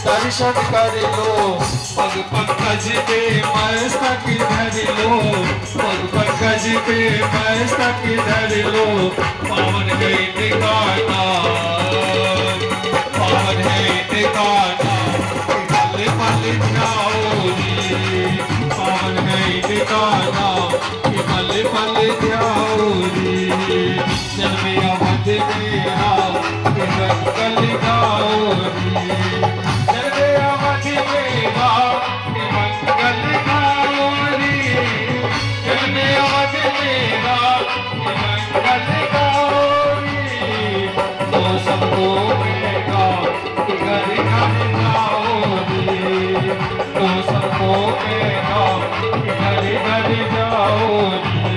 दर्शन कर लो, पग पंकज पे मस्तक धर लो, पग पंकज पे मस्तक धर लो। पावन है इनका नाम, पावन है इनका नाम, पल पल ध्याओरी। पावन है इनका नाम, पल पल ध्याओरी। जन्म अवध मेरा मंगल गाओरी, जन्म अवध मेरा मंगल गाओरी, जन्म अवध मेरा मंगल गाओरी। तो सबको मेरा घर घर गाओरी, तो सबको मेरा घर घर जाओरी।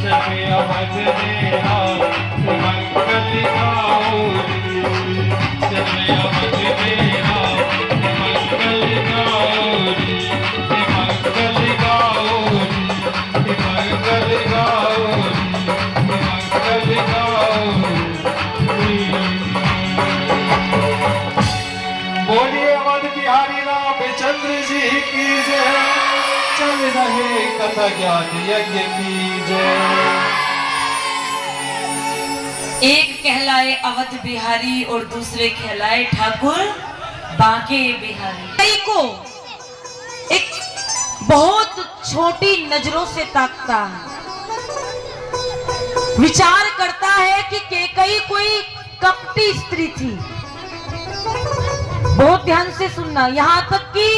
जन्म अवध मेरा मंगल गाओरी, जन्म अवध मेरा मंगल गाओरी, मंगल गाओरी, मंगल गाओरी, मंगल गाओरी। बोलिए अवध बिहारी रामचंद्र जी की जय। चल रहे कथा ज्ञान यज्ञ की जय। एक कहलाए अवध बिहारी और दूसरे कहलाए ठाकुर बांके बिहारी। कई को एक बहुत छोटी नजरों से ताकता है, विचार करता है कि केकई कोई कपटी स्त्री थी। बहुत ध्यान से सुनना, यहाँ तक कि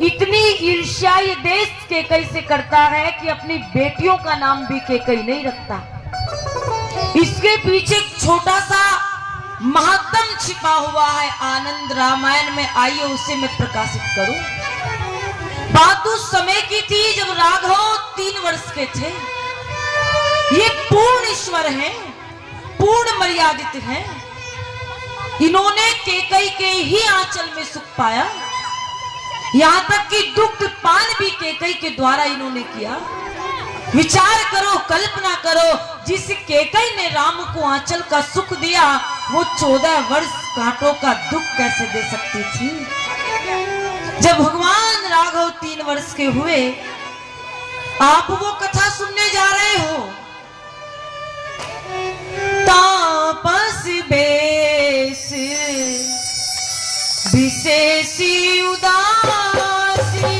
इतनी ईर्ष्या ये देश केकई से करता है कि अपनी बेटियों का नाम भी केकई नहीं रखता। इसके पीछे एक छोटा सा महात्म छिपा हुआ है, आनंद रामायण में। आइए उसे मैं प्रकाशित करूं। बात उस समय की थी जब राघव 3 वर्ष के थे। ये पूर्ण ईश्वर हैं, पूर्ण मर्यादित हैं। इन्होंने केकई के ही आंचल में सुख पाया, यहां तक कि दुग्ध पान भी केकई के द्वारा इन्होंने किया। विचार करो, कल्पना करो, जिस केकई ने राम को आंचल का सुख दिया, वो 14 वर्ष कांटों का दुख कैसे दे सकती थी। जब भगवान राघव 3 वर्ष के हुए, आप वो कथा सुनने जा रहे हो। तापस बेस विशेषी उदासी,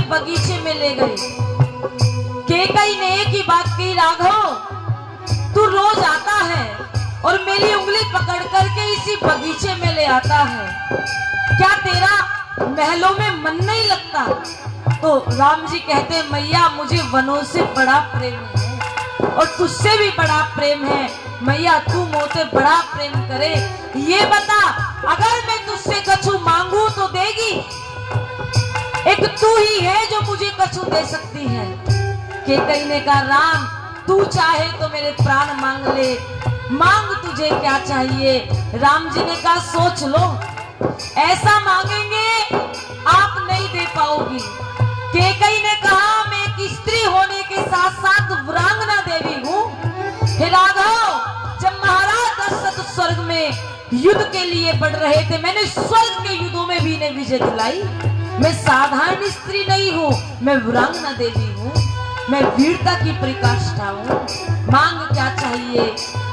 बगीचे में ले गए। केकई ने एक ही बात कही, राघव तू रोज आता है और मेरी उंगली पकड़ करके इसी बगीचे में ले आता है, क्या तेरा महलों में मन नहीं लगता? तो राम जी कहते, मैया मुझे वनों से बड़ा प्रेम है और तुझसे भी बड़ा प्रेम है। मैया तू मोते बड़ा प्रेम करे, ये बता अगर मैं तुझसे कछु मांगू तो देगी? एक तू ही है जो मुझे कछु दे सकती है। केकई ने कहा, राम तू चाहे तो मेरे प्राण मांग ले, मांग तुझे क्या चाहिए? राम जी ने कहा, सोच लो, ऐसा मांगेंगे आप नहीं दे पाओगी। कैकेयी ने कहा मैं एक स्त्री होने के साथ साथ वीरांगना देवी हूँ। हे राघव, जब महाराज दशरथ स्वर्ग में युद्ध के लिए बढ़ रहे थे, मैंने स्वर्ग के युद्धों में भी इन्हें विजय दिलाई। मैं साधारण स्त्री नहीं हूँ, मैं वीरांगना देवी हूँ, मैं वीरता की परिकाष्ठा हूँ। मांग क्या चाहिए?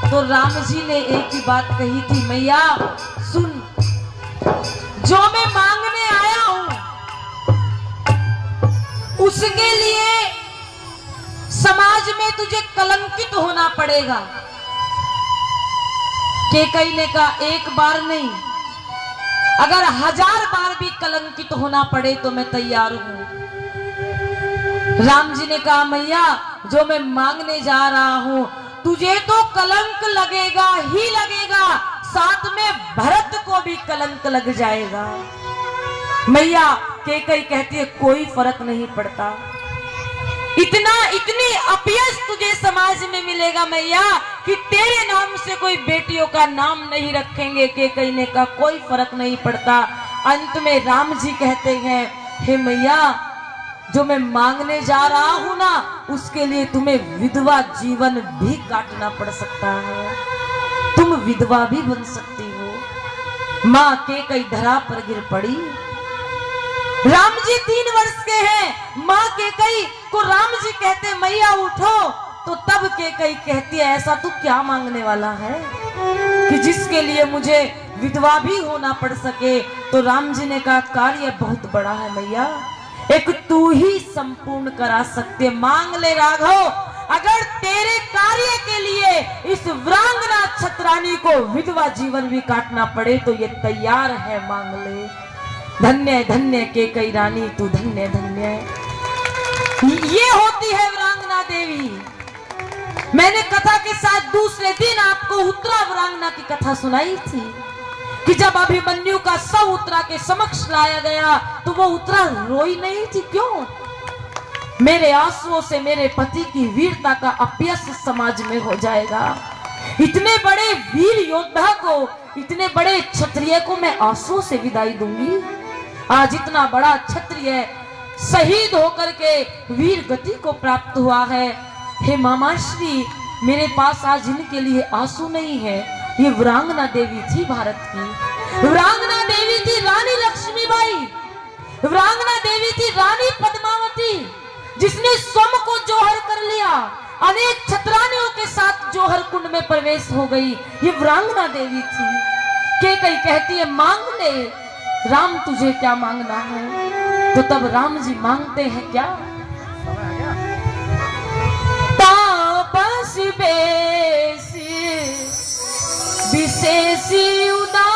तो राम जी ने एक ही बात कही थी, मैया सुन, जो मैं मांगने आया हूं उसके लिए समाज में तुझे कलंकित होना पड़ेगा। कैकेयी ने कहा एक बार नहीं, अगर 1000 बार भी कलंकित होना पड़े तो मैं तैयार हूं। राम जी ने कहा मैया, जो मैं मांगने जा रहा हूं तुझे तो कलंक लगेगा ही लगेगा, साथ में भरत को भी कलंक लग जाएगा। मैया, कैकेयी कहती है कोई फर्क नहीं पड़ता, इतनी अपयश तुझे समाज में मिलेगा मैया कि तेरे नाम से कोई बेटियों का नाम नहीं रखेंगे। कैकेयी ने कहा कोई फर्क नहीं पड़ता। अंत में राम जी कहते हैं, हे मैया, जो मैं मांगने जा रहा हूं ना, उसके लिए तुम्हें विधवा जीवन भी काटना पड़ सकता है, तुम विधवा भी बन सकती हो। मां कैकेयी धरा पर गिर पड़ी। राम जी 3 वर्ष के हैं। मां कैकेयी को राम जी कहते मैया उठो, तो तब कैकेयी कहती है ऐसा तू क्या मांगने वाला है कि जिसके लिए मुझे विधवा भी होना पड़ सके? तो राम जी ने कहा कार्य बहुत बड़ा है मैया, एक तू ही संपूर्ण करा सकते। मांग ले राघव, अगर तेरे कार्य के लिए इस वीरांगना छत्रानी को विधवा जीवन भी काटना पड़े तो ये तैयार है, मांग ले। धन्य धन्य कैकेयी रानी, तू धन्य धन्य। ये होती है वीरांगना देवी। मैंने कथा के साथ दूसरे दिन आपको उत्तरा वीरांगना की कथा सुनाई थी कि जब अभिमन्यु का शव उत्तरा के समक्ष लाया गया तो वो उत्तरा रोई नहीं थी। क्यों? मेरे आंसुओं से मेरे पति की वीरता का अपयश समाज में हो जाएगा। इतने बड़े वीर योद्धा को, इतने बड़े क्षत्रिय को मैं आंसुओं से विदाई दूंगी? आज इतना बड़ा क्षत्रिय शहीद होकर के वीर गति को प्राप्त हुआ है। हे मामाश्री, मेरे पास आज इनके लिए आंसू नहीं है। ये वीरांगना देवी थी भारत की। वीरांगना देवी थी रानी लक्ष्मीबाई। वीरांगना देवी थी रानी पद्मावती, जिसने स्वयं को जौहर कर लिया, अनेक छत्रानियों के साथ जौहर कुंड में प्रवेश हो गई। ये वीरांगना देवी थी। कैकेयी कहती है मांग ले राम, तुझे क्या मांगना है? तो तब राम जी मांगते हैं क्या? तापस बेसी विशेषी उदासी,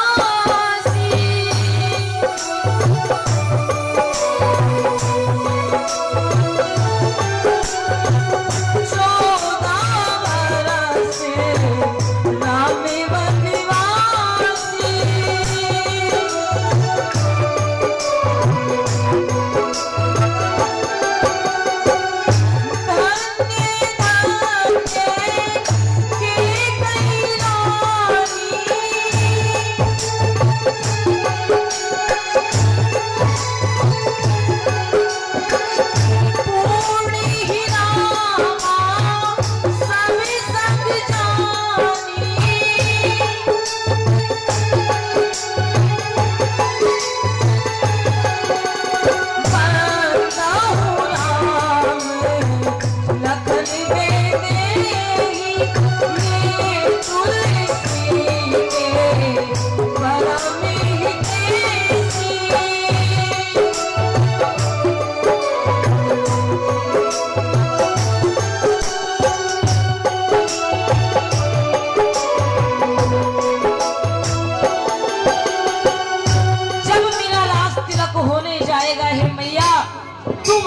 तुम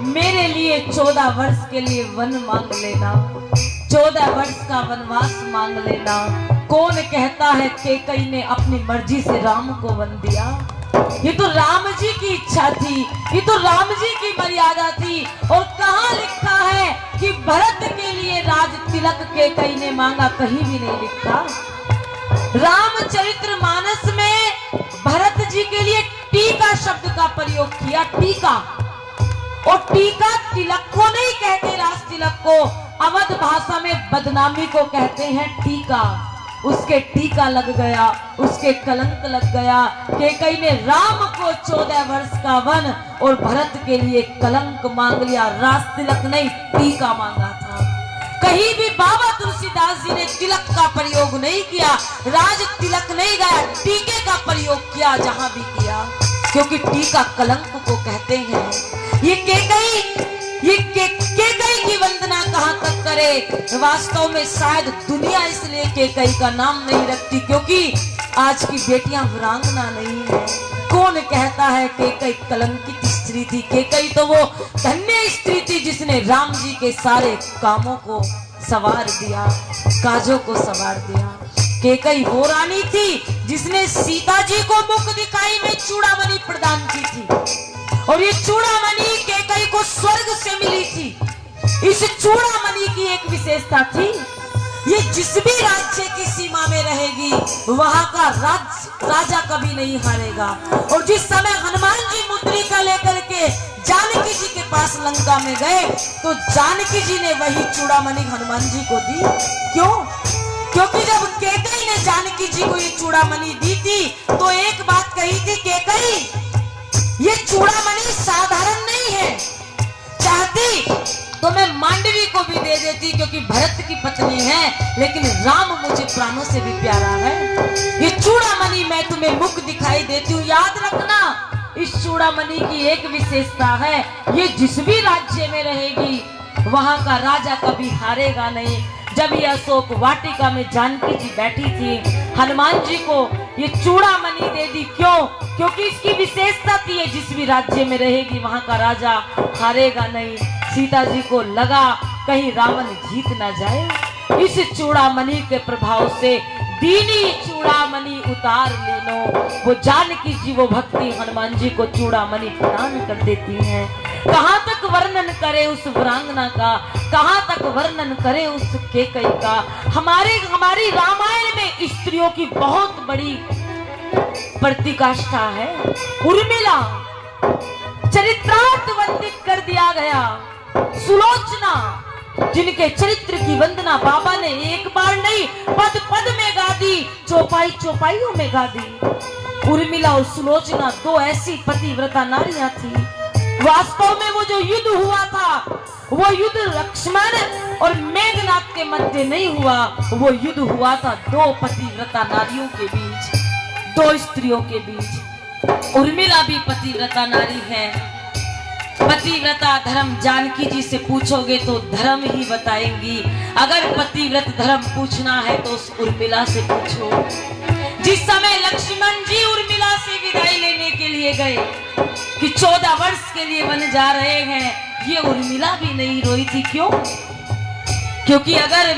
मेरे लिए 14 वर्ष के लिए वन मांग लेना, 14 वर्ष का वनवास मांग लेना। कौन कहता है कैकेयी ने अपनी मर्जी से राम को वन दिया? ये तो राम जी की इच्छा थी, ये तो राम जी की मर्यादा थी। और कहाँ लिखा है कि भरत के लिए राज तिलक कैकेयी ने मांगा? कहीं भी नहीं लिखा। रामचरितमानस में भरत जी के लिए टीका शब्द का प्रयोग किया। टीका और टीका तिलक को नहीं कहते, राज तिलक को अवध भाषा में बदनामी को कहते हैं टीका। उसके टीका लग गया, उसके कलंक लग गया। कैकेयी ने राम को 14 वर्ष का वन और भरत के लिए कलंक मांग लिया। राज तिलक नहीं, टीका मांगा था। कहीं भी बाबा तुलसीदास जी ने तिलक का प्रयोग नहीं किया, राज तिलक नहीं गाया, टीके का प्रयोग किया जहां भी किया, क्योंकि टीका कलंक को कहते हैं। ये कैकेयी की वंदना कहां तक करे? वास्तव में शायद दुनिया इसलिए कैकेयी का नाम नहीं रखती क्योंकि आज की बेटियां वीरांगना नहीं है। कौन कहता है कैकेयी कलंकित स्त्री थी? कैकेयी तो वो धन्य स्त्री थी जिसने राम जी के सारे कामों को सवार दिया, काजों को सवार दिया। कैकेयी वो रानी थी जिसने सीता जी को मुख दिखाई में चूड़ामणि प्रदान की थी, और ये चूड़ामणि कैकेयी को स्वर्ग से मिली थी। इस चूड़ामणि की एक विशेषता थी, ये जिस भी राज्य की सीमा में रहेगी वहां का राजा कभी नहीं हारेगा। और जिस समय हनुमान जी मुद्रिका लेकर के जानकी जी के पास लंका में गए तो जानकी जी ने वही चूड़ामणि हनुमान जी को दी। क्यों? क्योंकि जब कैकेयी ने जानकी जी को ये चूड़ामणि दी थी तो एक बात कही थी, कैकेयी ये चूड़ामणि साधारण नहीं है, चाहती तो मैं मांडवी को भी दे देती क्योंकि भरत की पत्नी है, लेकिन राम मुझे प्राणों से भी प्यारा है। ये चूड़ामणि मैं तुम्हें मुख दिखाई देती हूँ, याद रखना। इस चूड़ामणि की एक विशेषता है, ये जिस भी राज्य में रहेगी वहां का राजा कभी हारेगा नहीं। जब ये अशोक वाटिका में जानकी जी बैठी थी, हनुमान जी को ये चूड़ामणि दे दी। क्यों? क्योंकि इसकी विशेषता थी, ये जिस भी राज्य में रहेगी वहां का राजा हारेगा नहीं। सीता जी को लगा कहीं रावण जीत ना जाए। इस चूड़ामणि के प्रभाव से दीनी चूड़ामणि उतार लेनो, वो जानकी जी वो भक्ति हनुमान जी को चूड़ामणि प्रदान कर देती हैं। कहां तक वर्णन करे उस वीरांगना का, कहां तक वर्णन करे उस कैकेयी का। हमारी रामायण में स्त्रियों की बहुत बड़ी प्रतिकाष्ठा है। उर्मिला चरित्रार्थ वर्णित कर दिया गया। सुलोचना जिनके चरित्र की वंदना बाबा ने एक बार नहीं पद पद में गा दी, चौपाई चौपाइयों में गा दी। उर्मिला और सुलोचना दो ऐसी पतिव्रता नारियां थी। वास्तव में वो जो युद्ध हुआ था, वो युद्ध लक्ष्मण और मेघनाथ के मध्य नहीं हुआ, वो युद्ध हुआ था दो पतिव्रता नारियों के बीच, दो स्त्रियों के बीच। उर्मिला भी पतिव्रता नारी है। पतिव्रता धर्म जानकी जी से पूछोगे तो धर्म ही बताएंगी। अगर पतिव्रत धर्म पूछना है तो उस उर्मिला से पूछो। जिस समय लक्ष्मण जी उर्मिला से विदाई लेने के लिए गए कि 14 वर्ष के लिए वन जा रहे हैं, ये उर्मिला भी नहीं रोई थी। क्यों? क्योंकि अगर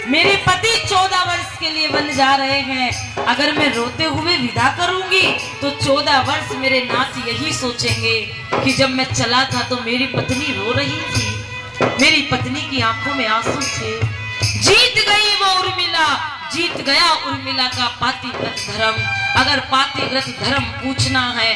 मेरे पति 14 वर्ष के लिए वन जा रहे हैं, अगर मैं रोते हुए विदा करूंगी तो 14 वर्ष मेरे नाथ यही सोचेंगे कि जब मैं चला था तो मेरी पत्नी रो रही थी, मेरी पत्नी की आंखों में आंसू थे। जीत गई वो उर्मिला, जीत गया उर्मिला का पातिव्रत धर्म। अगर पातिव्रत धर्म पूछना है